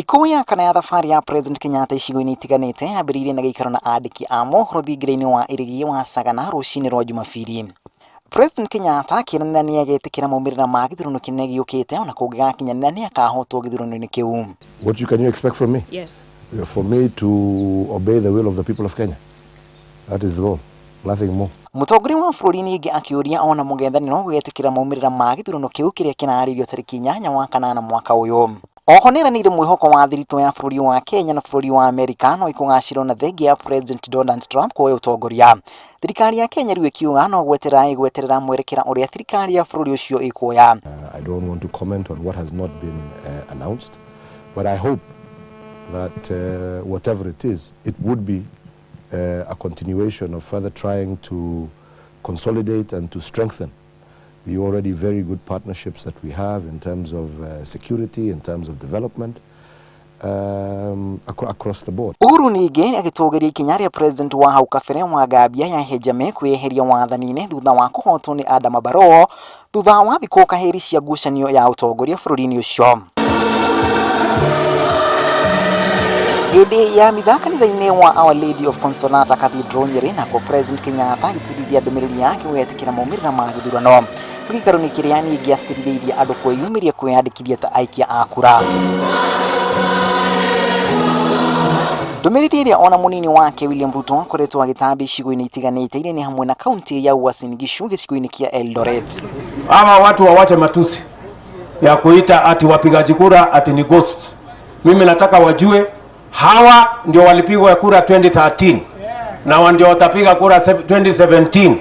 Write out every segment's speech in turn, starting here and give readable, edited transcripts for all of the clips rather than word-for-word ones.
Thikũ ya kana ya thabarĩ ya President Kenyatta icigo-inĩ itiganĩte yambĩrĩirie na gĩikaro na andĩki a mohoro thingira-inĩ wa irigi wa Sagana rũcinĩ rwa Jumabiri. President Kenyatta akĩranĩra niagetĩkĩra maumĩrĩra ma gĩthurano kĩnene gĩũkĩte ona kũngĩgakinyanĩra niakahotwo gĩthurano-inĩ kĩu. What can you expect from me? Yes. For me to obey the will of the people of Kenya. That is the goal. Nothing more. Mũtongoria wa bũrũri ningĩ akĩũria ona mũng'ethanĩro gwĩtĩkĩra maumĩrĩra ma gĩthurano kĩu kĩrĩa kĩnarĩrĩrio tarĩki 8 wa kanana mwaka ũyũ. Oho nĩranĩire mwĩhoko wa thiritũ ya bũrũri wa Kenya na bũrũri wa Amerika no ikũgacĩrwo na thengia ya President Donald Trump kuoya ũtongoria. Thirikari ya Kenya rĩu ĩkiuga no gweterera mwerekera ũrĩa thirikari ya bũrũri ũcio ĩkuoya. I don't want to comment on what has not been announced, but I hope that whatever it is, it would be a continuation of further trying to consolidate and to strengthen the already very good partnerships that we have in terms of security, in terms of development, across the board. Uhuru ningĩ agĩtũgĩria ikinya rĩa president wa hau kabere wa Gambia ya Hejame kwĩyeheria wathani-inĩ thutha wa kũhotwo nĩ Adama Barrow thutha wa thikũ kaheri cia ngucanio ya ũtongoria bũrũri-inĩ ũcio. Hĩndĩ ya mithaka kanitha-inĩ wa Our Lady of Consolata Cathedral Nyeri nako President Kenyatta agĩtirithia ndũmĩrĩri yake gwĩtĩkĩra maumĩrĩra ma gĩthurano. Gĩikaro-inĩ kĩrĩa ningĩ acitirithirie andũ kwĩyumĩria kwĩyandĩkithia ta aikia a kura. Ndũmĩrĩri ĩrĩa ona mũnini wake William Ruto akoretwo agĩtambia icigo-inĩ itiganĩte iria nĩ hamwe na kaunti ya Uasin Gishu gĩcigo-inĩ kĩa Eldoret. Hawa watu wawache matusi ya kuita ati wapigaji kura ati ni ghosts. Mimi nataka wajue hawa ndio walipigwa kura 2013 na ndio watapiga kura 2017.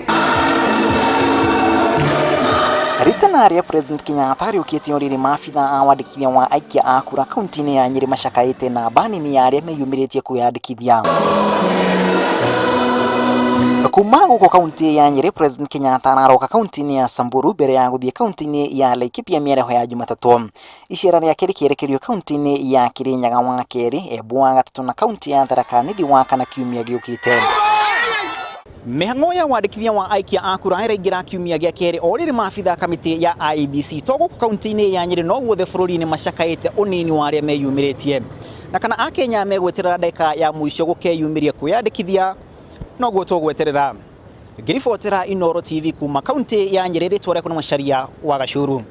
Ritanari ya President Kenyatta ariũkĩte ũrĩrĩ maabitha a wandĩkithia wa aikia a kura kaunti-inĩ ya Nyeri macakaĩte na bani-inĩ ya arĩa meyumĩrĩtie kwĩyandĩkithia. Kuma gũkũ kaunti ya Nyeri, President Kenyatta araroka kaunti-inĩ ya Samburu mbere ya gũthiĩ kaunti-inĩ ya Laikipia mĩaraho ya Jumatatũ. Icera rĩake rĩkĩerekerio kaunti-inĩ ya Kirinyaga wa kerĩ, Embu wa gatatũ na kaunti ya Tharaka Nithi wa kana kiumia gĩũkĩte. Mĩhang'o ya wandĩkithia wa aikia a kura ĩraingĩra kiumia gĩa kerĩ o rĩrĩ maabitha kamĩtĩ ya IEBC to gũkũ kaunti-inĩ ya Nyeri no guothe bũrũri-inĩ macakaĩte ũnini wa arĩa meyumĩrĩtie. Na kana Akenya megweterera ndagĩka ya mũico gũkeyumĩria kwĩyandĩkithia no guo tũgweterera. Ngĩribotera Inooro TV kuma kaunti ya Nyeri, rĩtwa rĩakwa nĩ Macharia wa Gacuru.